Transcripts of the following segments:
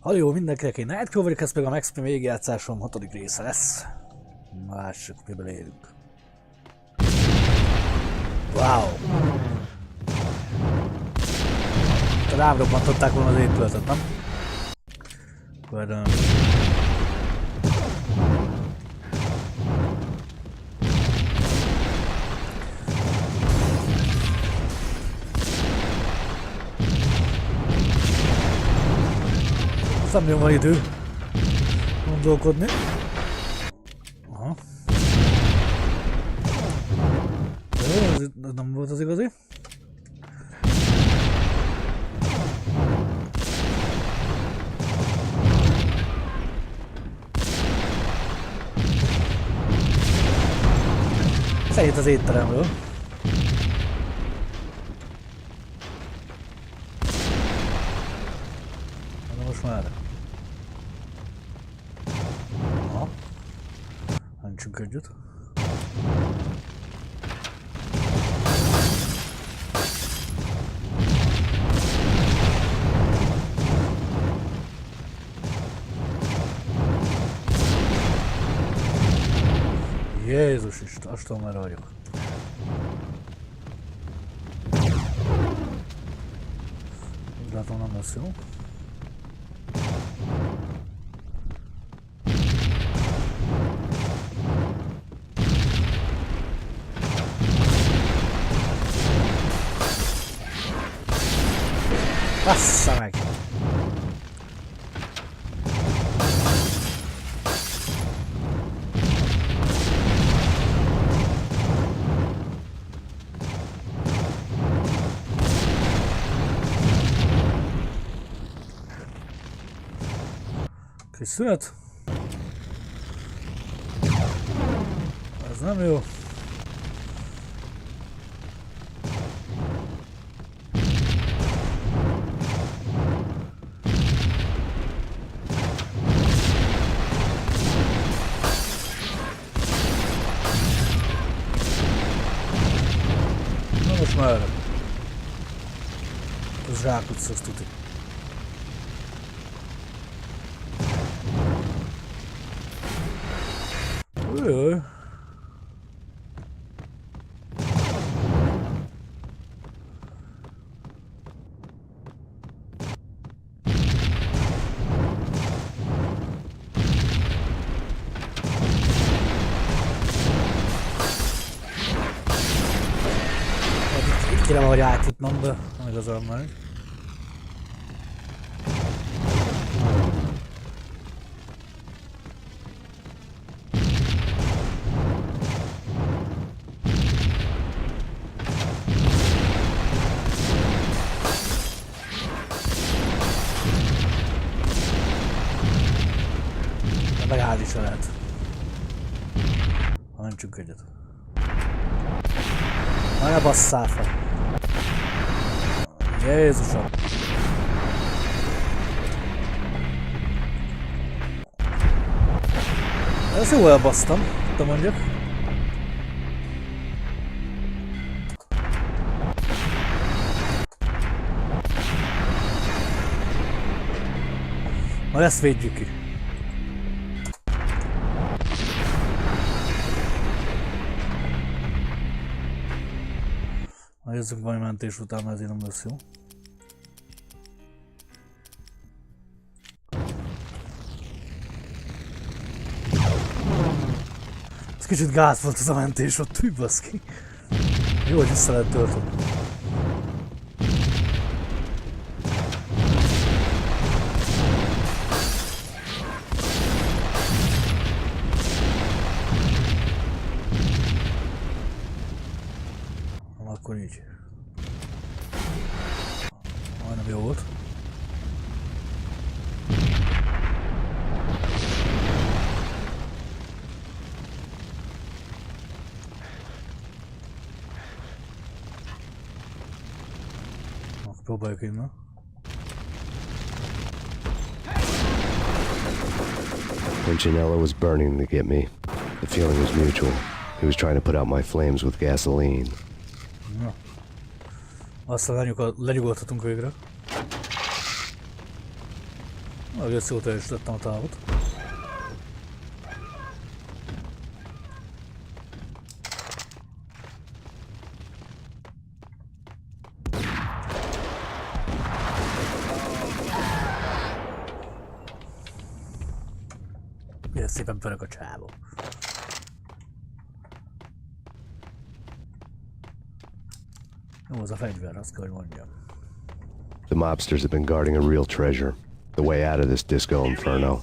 Halló mindenkinek, én Nightcrow vagyok, ez meg a Payne Végigjátszásom 6. része lesz. Lássuk, mibe élünk. Wow! Rám robbantották volna az épületet, nem? Pardon. Nem jön van idő gondolkodni. Aha. Jó, ez nem volt az igazi. Szedjét az étteremről. Na most már. Aha. Háncsunk együtt. Jézus Isten, azt tudom, merre vagyok. Látom, nem lesz jó. Bassza meg! Kis szünet. Ez nem jó. Na most már. Ez zsákutca, azt tudjuk. Jaj. Itt kéne valahogy átjutnom, de nem igazán meg. Megállni se lehet. Ha nem csak egyet. Na ne basszál fel! Jézusom! Ezt jól elbasztam, te mondjak. Na ezt védjük ki. Na jözzünk valami mentés után, mert ezért nem lesz jó. Ez kicsit gáz volt az a mentés ott, hű baszki. Jó, hogy vissza lehet tölteni. Akkor így. Majdnem jó volt. Akkor próbáljuk innen. Punchinello was burning to get me. The feeling was mutual. He was trying to put out my flames with gasoline. Na. Aztán lenyugodhatunk végre. Egész jól teljesítettem a távot. Milyen szépen pörög a csávó. Jó, az a fegyver, azt kell, hogy mondjam. The mobsters have been guarding a real treasure. The way out of this disco inferno.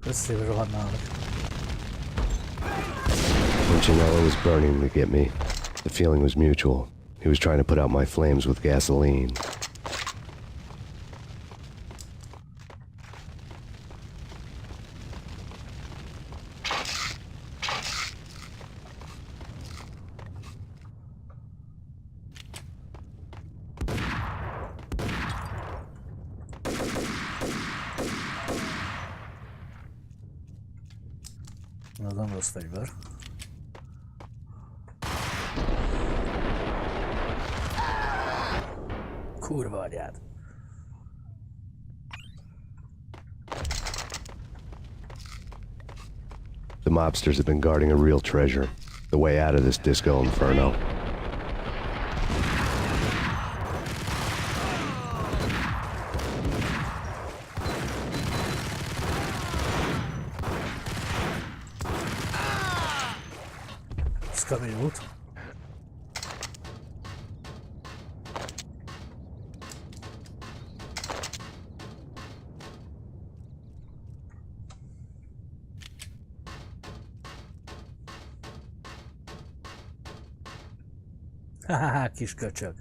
Összébe rohadnának. Punchinello was burning to get me. The feeling was mutual. He was trying to put out my flames with gasoline. Az nem rossz fegyver. Kurva agyád. The mobsters have been guarding a real treasure. The way out of this disco inferno. Ez kemény volt. Hahaha, kis köcsög.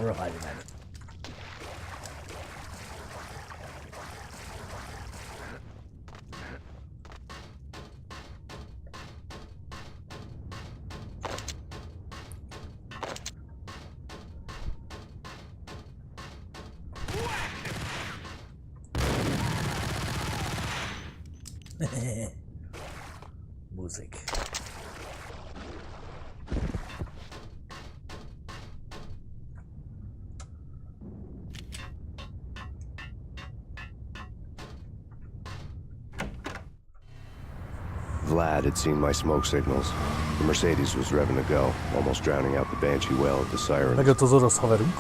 Rohagy meg. Buzik. Vlad had seen my smoke signals. The Mercedes was revving to go, almost drowning out the Banshee well at the siren. Megjött az orosz haverunk.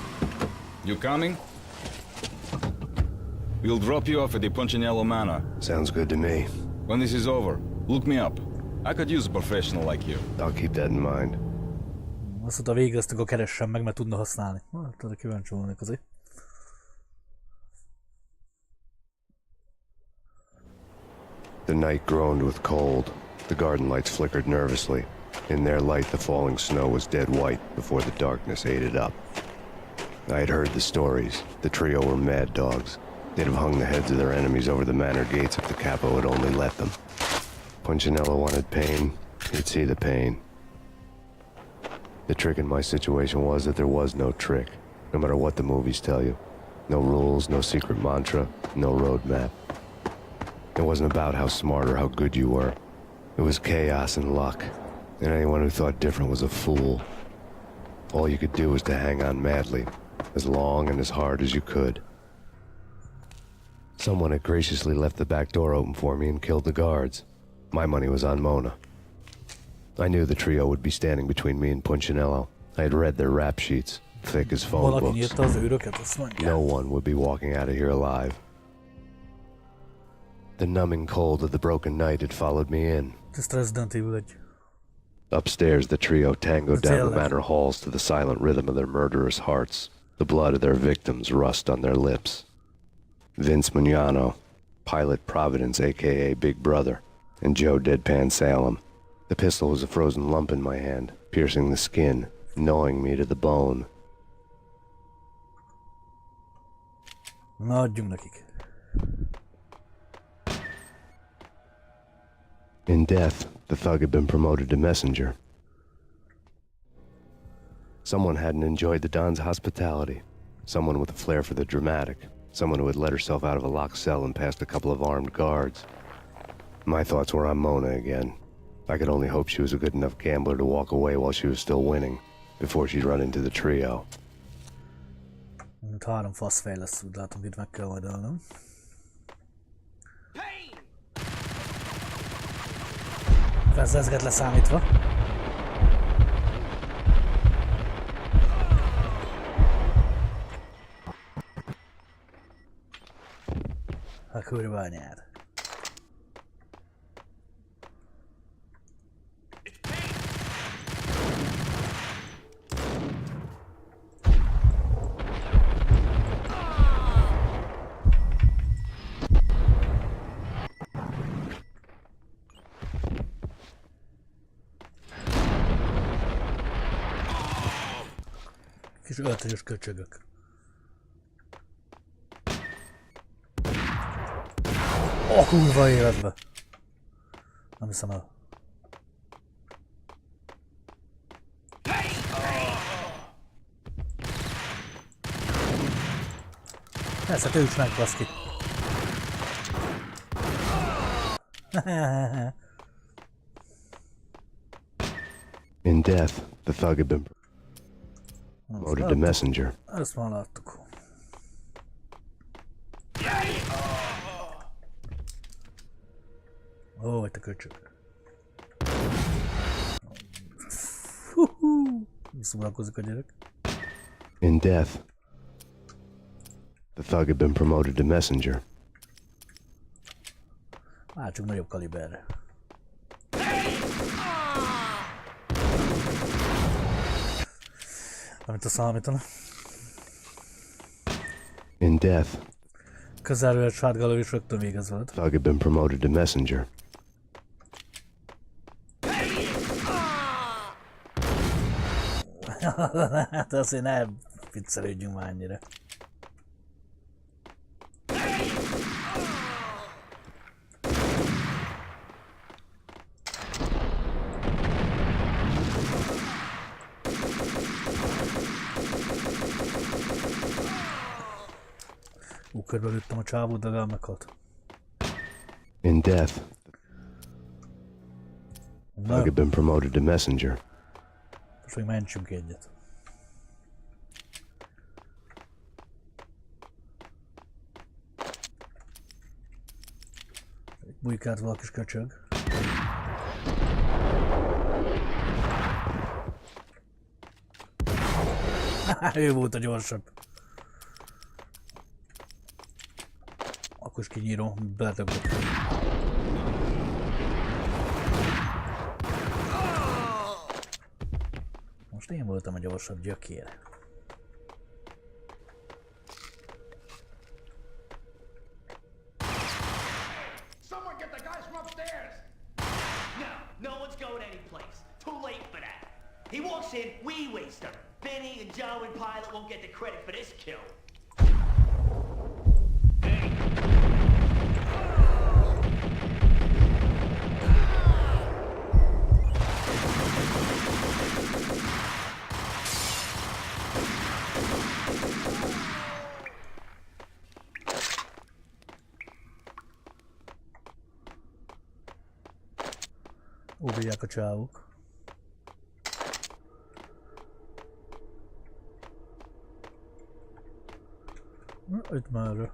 You coming? We'll drop you off at the Punchinello Manor. Sounds good to me. When this is over, look me up. I could use a professional like you. I'll keep that in mind. Azt mondta, végeztük, a keressen meg, mert tudna használni. Hát, erre kíváncsi volnék azért. The night groaned with cold. The garden lights flickered nervously. In their light, the falling snow was dead white before the darkness ate it up. I had heard the stories. The trio were mad dogs. They'd have hung the heads of their enemies over the manor gates if the capo had only let them. Punchinello wanted Payne. He'd see the pain. The trick in my situation was that there was no trick, no matter what the movies tell you. No rules, no secret mantra, no roadmap. It wasn't about how smart or how good you were. It was chaos and luck, and anyone who thought different was a fool. All you could do was to hang on madly, as long and as hard as you could. Someone had graciously left the back door open for me and killed the guards. My money was on Mona. I knew the trio would be standing between me and Punchinello. I had read their rap sheets, thick as phone Valaki books. nyírta az őröket, azt mondja. No one would be walking out of here alive. The numbing cold of the broken night had followed me in. Ezt Resident Evil 1. Upstairs, the trio tangoed down the Tényleg. manor halls to the silent rhythm of their murderous hearts. The blood of their victims rust on their lips. Vince Mugnano, Pilot Providence, a.k.a. Big Brother, and Joe Deadpan Salem. The pistol was a frozen lump in my hand, piercing the skin, gnawing me to the bone. Na, adjunk nekik. In death, the thug had been promoted to messenger. Someone hadn't enjoyed the Don's hospitality. Someone with a flair for the dramatic. Someone who had let herself out of a locked cell and passed a couple of armed guards. My thoughts were on Mona again. I could only hope she was a good enough gambler to walk away while she was still winning, before she'd run into the trio. Mint 3 faszfej lesz, úgy látom, itt meg kell majd ölnöm. Vezzezget leszámítva. A kurva anyád. Kis öltönyös köcsögök. A kurva életbe! Nem hiszem el. Persze, tőcs meg, baszki. In death, the thug had been promoted to messenger. Ezt már láttuk. Ó, vagy te köcsög. Szórakozik a gyerek. In death, the thug had been promoted to messenger. Csak nagyobb kaliberre. Amit a számítana. In death, Közelről egy sátgáló is rögtön végez veled. thug had been promoted to messenger. Hát azért ne viccelődjünk már annyira. Körbeültem a csávót, de legalább meghalt. In death, the thug had been promoted to messenger. Most még mentsünk egyet. Bujkált valaki kis köcsög. Ő volt a gyorsabb. Akkor is kinyírom, beledögök. Most én voltam a gyorsabb gyökér. Someone get the guys from upstairs! No one's going anyplace. Too late for that. He walks in, we waste him. Benny and Joe and Pilot won't get the credit for this kill. Óvják a csávok. Itt már.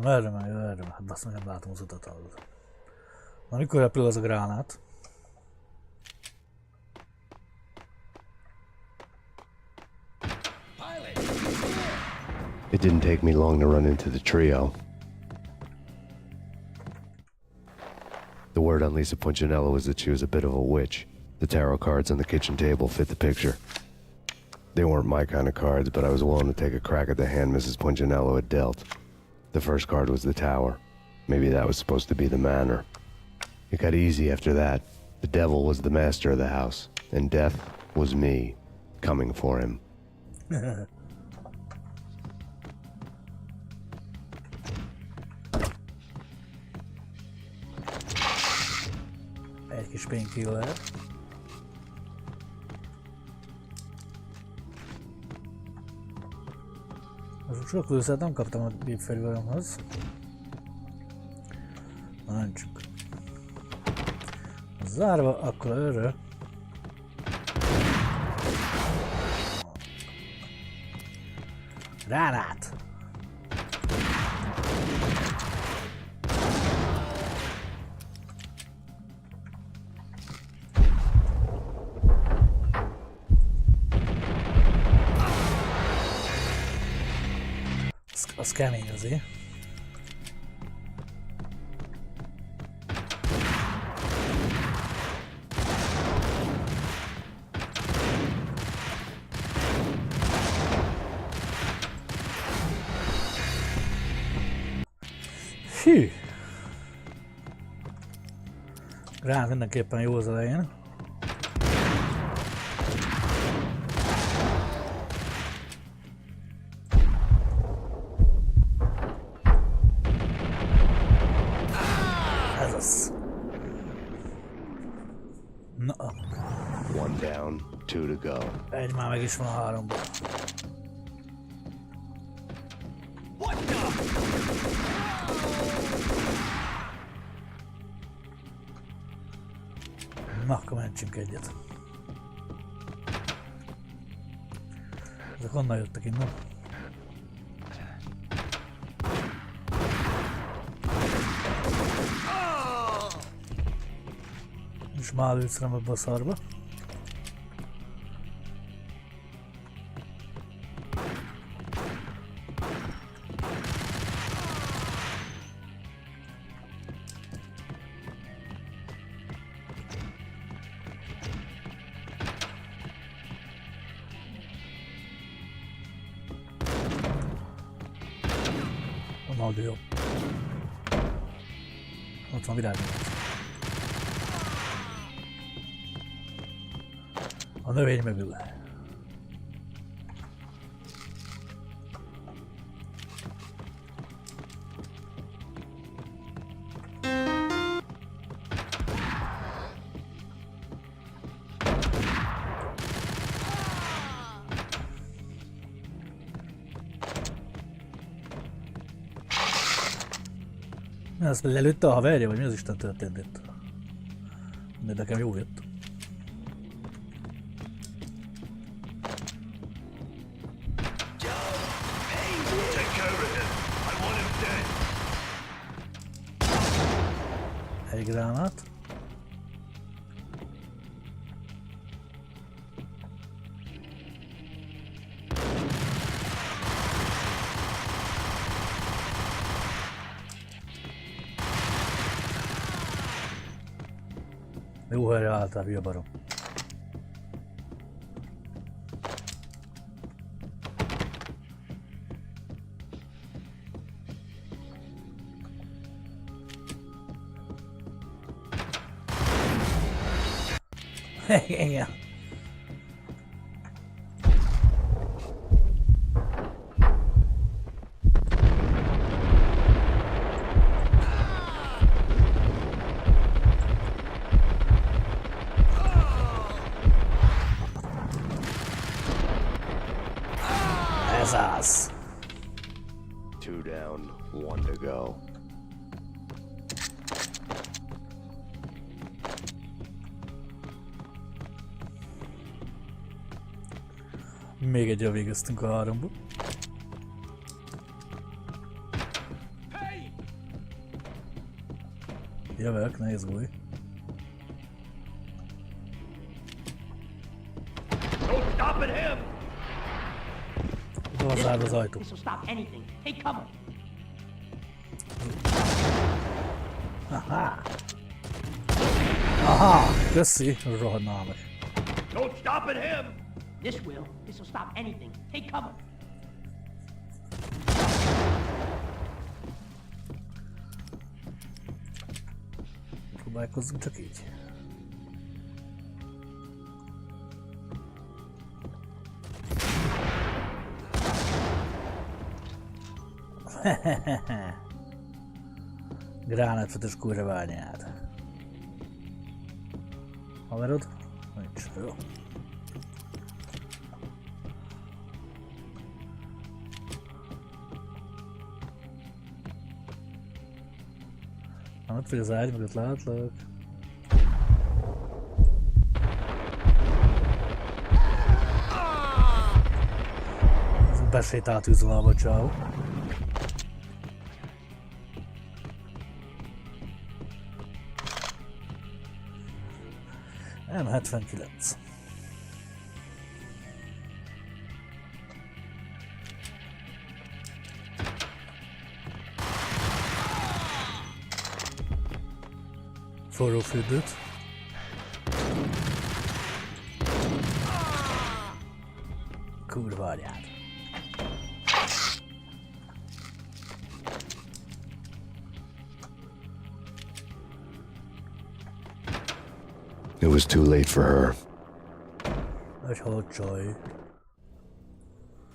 Erre megy, hát azt nem látom az utat alul. Na, mikor repül az a gránát? It didn't take me long to run into the trio. The word on Lisa Punchinello was that she was a bit of a witch. The tarot cards on the kitchen table fit the picture. They weren't my kind of cards, but I was willing to take a crack at the hand Mrs. Punchinello had dealt. The first card was the Tower. Maybe that was supposed to be the manor. It got easy after that. The devil was the master of the house, and death was me, coming for him. kis painkiller. Sok lőszert nem kaptam a gépfegyveremhez. Na nem csak. Zárva, akkor erre. Gránát! Az kemény azért. Hű! Rá mindenképpen jó az elején. Ez az. Na. One down, two to go. Egy már meg is van a háromból. Na, akkor mentsünk egyet. Ezek honnan jöttek innen? És már lőtsz rám ebbe a szarba. Nagyon jó. Ott van virágnyelv. A növény mögül. Ezt lelőtte a haverja, vagy mi az Isten történt itt? De nekem jó jött. Egy gránát. Jó helyre álltál, hülye barom. Igen. Ez az. Two down, one to go. Még egyel végeztünk a háromból. Jövök, ne izgulj. Zárd az ajtó. Aha! Aha! Köszi! Rohadnál meg. Don't stop at him! This will. This will stop anything. Take cover. Próbálkozzunk csak így. Gránátfötös kurványád. Haverod? Nincs. Jó. Ott vagy az ágy mögött látlak. Ez besétált üzvonalba, csáó. M79. Forró fürdőt. Kurva anyád. It was too late for her. Egy hot csaj.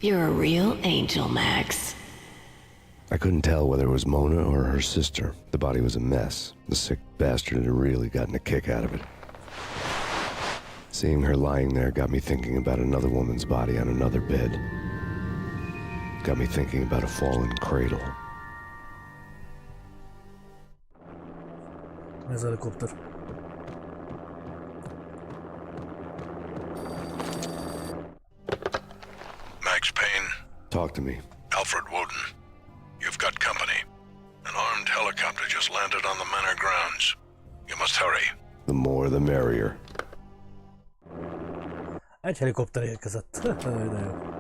You're a real angel, Max. I couldn't tell whether it was Mona or her sister. The body was a mess. The sick bastard had really gotten a kick out of it. Seeing her lying there got me thinking about another woman's body on another bed. Got me thinking about a fallen cradle. Ez a helikopter. Max Payne, Talk to me. Alfred Woden. You've got company. An armed helicopter just landed on the manor grounds. You must hurry. The more the merrier. Egy helikopter érkezett. De jó.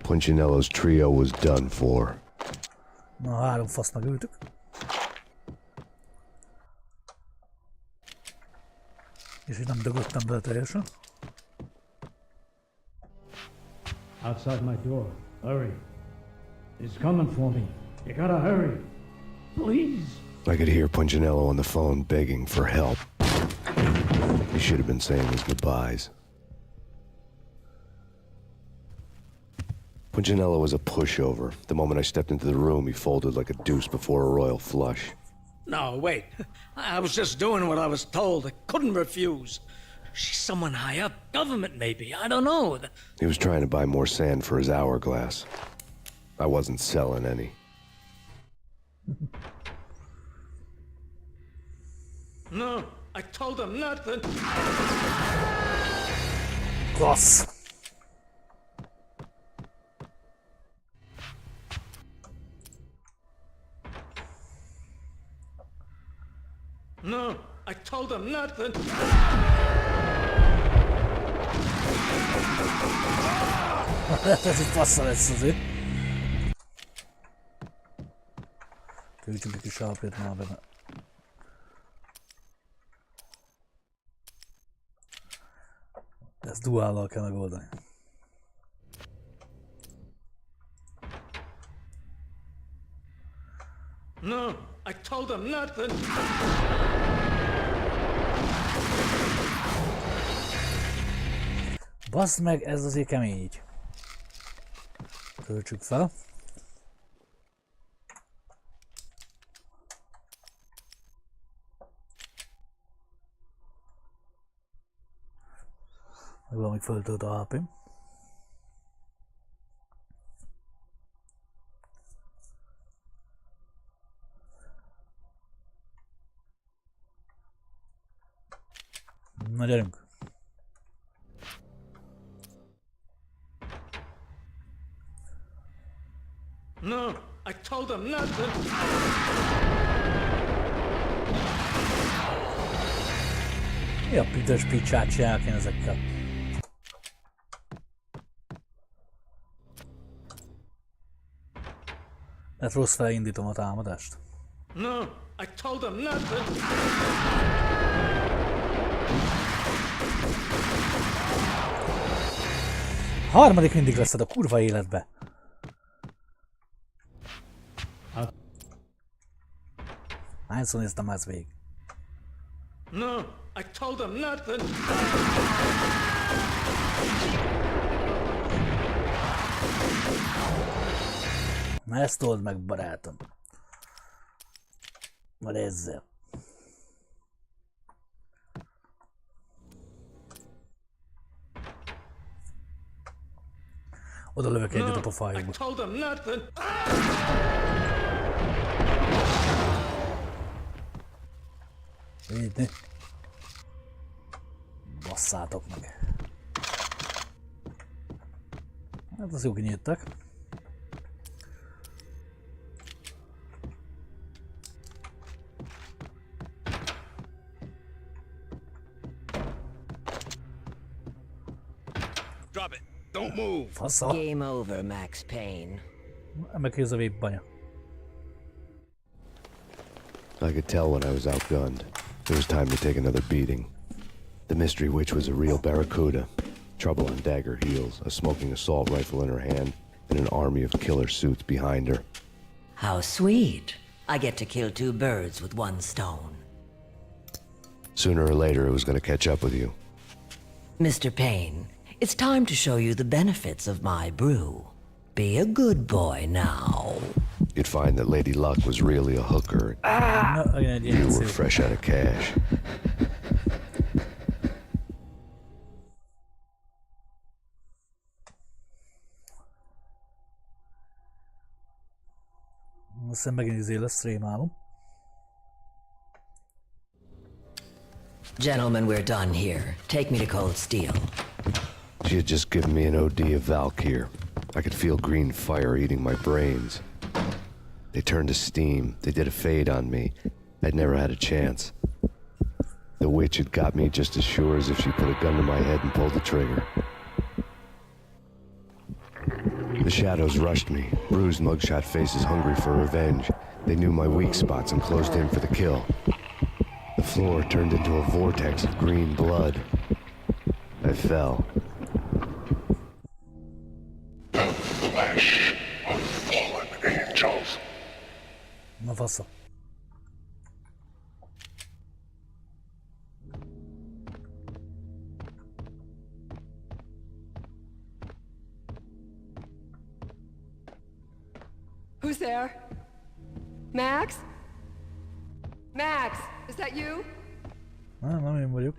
Punchinello's trio was done for. Na, három fasz megültük. És így nem dögöttem bele teljesen. Outside my door. Hurry. He's coming for me. You gotta hurry. Please. I could hear Punchinello on the phone begging for help. He should have been saying his goodbyes. Punchinello was a pushover. The moment I stepped into the room, he folded like a deuce before a royal flush. No, wait. I was just doing what I was told. I couldn't refuse. She's someone high up. Government, maybe. I don't know. He was trying to buy more sand for his hourglass. I wasn't selling any. No, I told him nothing. Klassz! No, I told him nothing. Ez itt passza lesz azért. Töltsünk egy kis alapért már benne. Ezt duállal kell megoldani. No, I told him nothing. Baszd meg, ez azért kemény így. Töltsük fel. Meg valamit föltölt a HP-m. Na gyerünk! No, I told him nothing. Mi a büdös picsát csinálok én ezekkel? Hát rossz fel indítom a támadást. No, I told him nothing. Harmadik mindig leszed a kurva életbe. Hányszor néztem már ezt végig? No, I told him nothing. Na ezt old meg, barátom. Vagy ezzel. Oda lövök egyet a I pofájukba. told him nothing. Így, basszátok meg. Hát az jó kinyittak. Drop it. Don't move. Fasza. Game over, Max Payne. Meg ez a végbanya. I could tell when I was outgunned. It was time to take another beating. The mystery witch was a real barracuda. Trouble on dagger heels, a smoking assault rifle in her hand, and an army of killer suits behind her. How sweet. I get to kill two birds with one stone. Sooner or later, it was going to catch up with you. Mr. Payne, it's time to show you the benefits of my brew. Be a good boy now. You'd find that Lady Luck was really a hooker. Na, egy You ilyen were szép. fresh out of cash. Aztán megint izé lesz, rémálom. Gentlemen, we're done here. Take me to Cold Steel. She had just given me an OD of Valkyr. I could feel green fire eating my brains. They turned to steam. They did a fade on me. I'd never had a chance. The witch had got me just as sure as if she put a gun to my head and pulled the trigger. The shadows rushed me, bruised mugshot faces hungry for revenge. They knew my weak spots and closed in for the kill. The floor turned into a vortex of green blood. I fell. Flesh of fallen angels. Na fasza. Who's there? Max? Max, is that you? Nem én vagyok.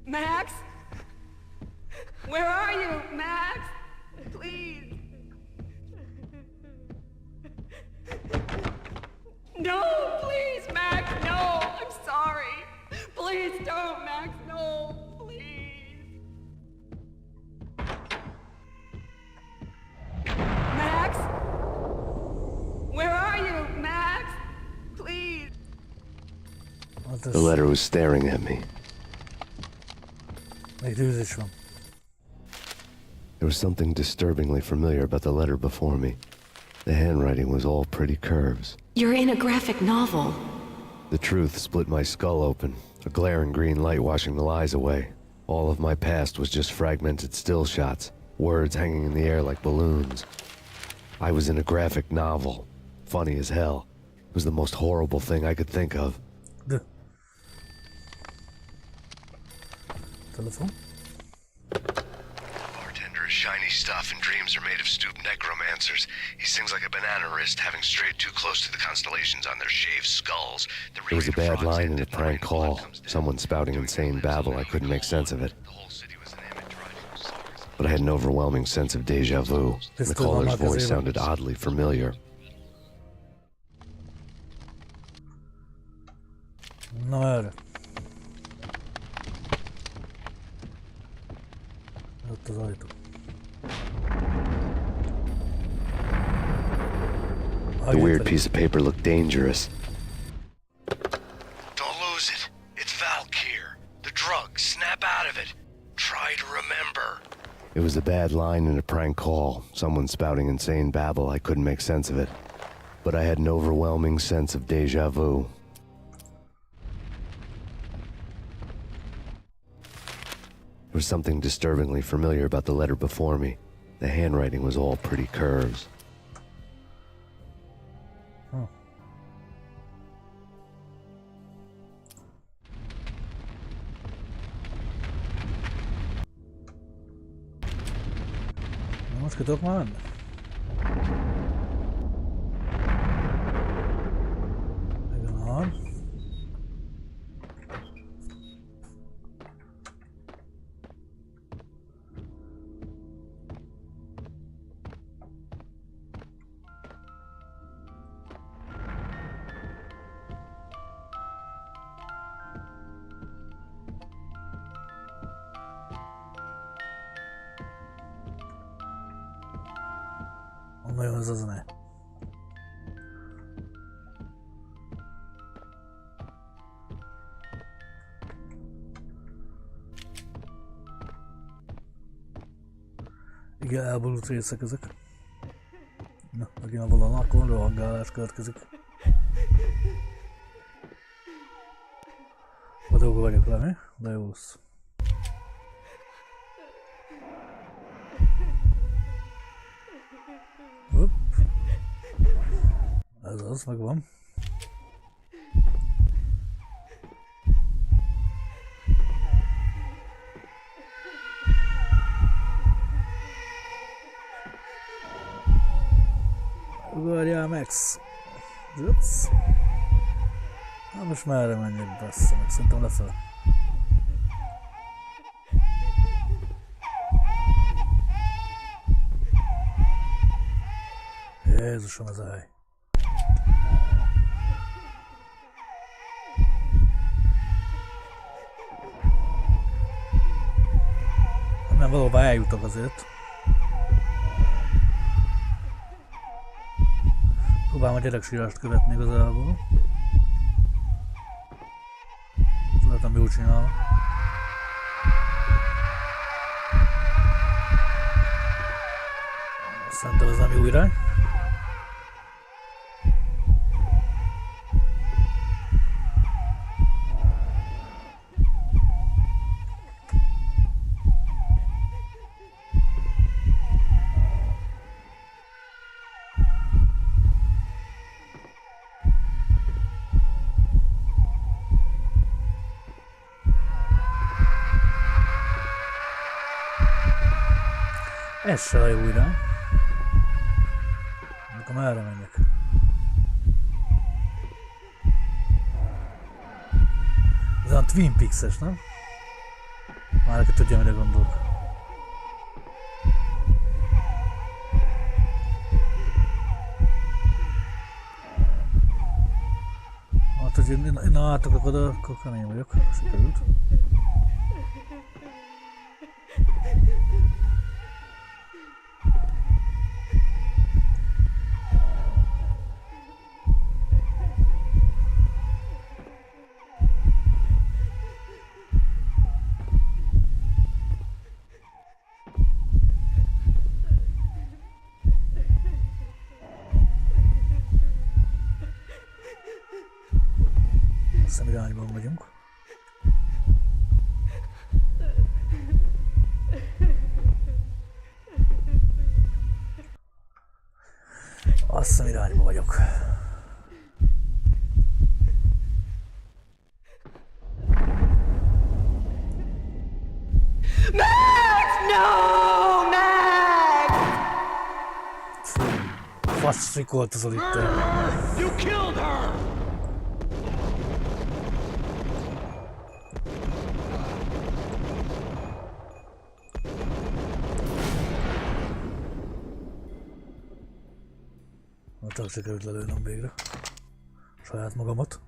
Max? Where are you, Max? Please. No, please, Max, no. I'm sorry. Please don't, Max, no, please. Max? Where are you, Max? Please. Hát The ez letter was staring at me. egy tűzés van. There was something disturbingly familiar about the letter before me. The handwriting was all pretty curves. You're in a graphic novel. The truth split my skull open, a glaring green light washing the lies away. All of my past was just fragmented still shots, words hanging in the air like balloons. I was in a graphic novel. Funny as hell. It was the most horrible thing I could think of. De. Telefon? Bartender is shiny stuff and dreams are made of stooped necromancers. He sings like a banana wrist, having strayed too close to the constellations on their shaved skulls. There was a bad line in a prank call. Someone spouting insane babble. I couldn't make sense of it. But I had an overwhelming sense of deja vu. The caller's voice sounded oddly familiar. Na erre. Ott az ajtó. The weird piece of paper looked dangerous. Don't lose it. It's Valkyr. The drug. Snap out of it. Try to remember. It was a bad line in a prank call. Someone spouting insane babble. I couldn't make sense of it. But I had an overwhelming sense of deja vu. There was something disturbingly familiar about the letter before me. The handwriting was all pretty curves. Most ki tudok már menni? Igen, aha. Onnan jön ez a zene. Igen, elborult részek ezek. Na, megint a valanakon rohangálás következik. Vadóga vagyok le, mi? De jó lesz. Hopp. Ez az, megvan. Ugorjál, Max! Zsupsz! Na most merre menjek, bassza meg, szerintem lefele. Jézusom, ez a hely. Nem, valóban eljutok azért. Próbálom a gyereksírást követni igazából. Tudtam, jól csinálom. Szerintem ez nem jó irány. Ez se a jó irány. Akkor merre menjek? Ez olyan Twin Peaks-es, nem? Már aki tudja, mire gondolok. Hát, hogy én átok oda, akkor kemény vagyok. Sikerült. Szemirányban vagyunk. Azt szemirányban vagyok. Max! No, Max! Fasz trikoltozol itt. You killed her! Csak sikerült lelőnöm végre. Saját magamat.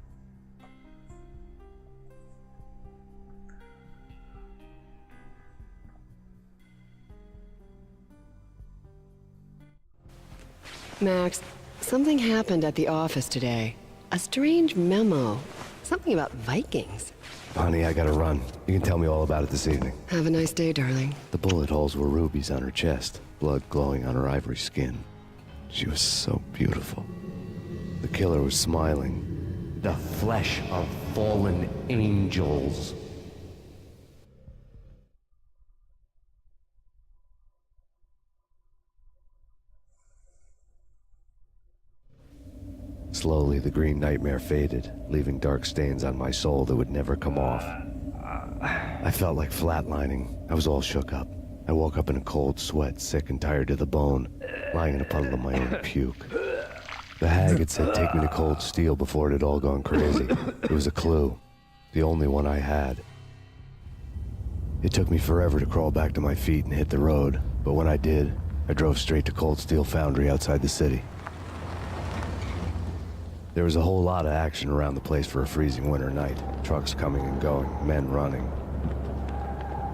Max, something happened at the office today. A strange memo. Something about Vikings. Honey, I gotta run. You can tell me all about it this evening. Have a nice day, darling. The bullet holes were rubies on her chest, blood glowing on her ivory skin. She was so beautiful. The killer was smiling. The flesh of fallen angels. Slowly, the green nightmare faded, leaving dark stains on my soul that would never come off. I felt like flatlining. I was all shook up. I woke up in a cold sweat, sick and tired to the bone, lying in a puddle of my own puke. The hag had said take me to Cold Steel before it had all gone crazy. It was a clue, the only one I had. It took me forever to crawl back to my feet and hit the road, but when I did, I drove straight to Cold Steel Foundry outside the city. There was a whole lot of action around the place for a freezing winter night. Trucks coming and going, men running.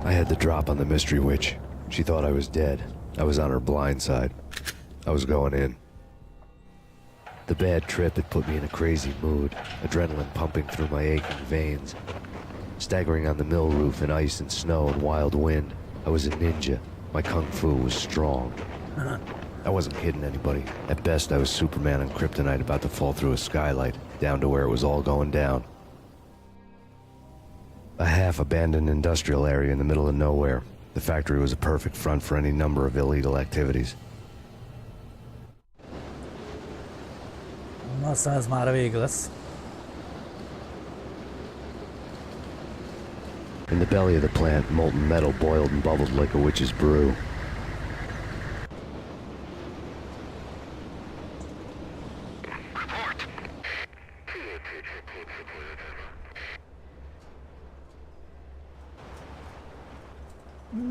I had the drop on the mystery witch. She thought I was dead. I was on her blind side. I was going in. The bad trip had put me in a crazy mood, adrenaline pumping through my aching veins. Staggering on the mill roof in ice and snow and wild wind, I was a ninja. My kung fu was strong. I wasn't kidding anybody. At best, I was Superman on Kryptonite about to fall through a skylight, down to where it was all going down. A half-abandoned industrial area in the middle of nowhere. The factory was a perfect front for any number of illegal activities. Aztán ez már a vége lesz. In the belly of the plant, molten metal boiled and bubbled like a witch's brew.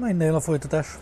Menjél a folytatás.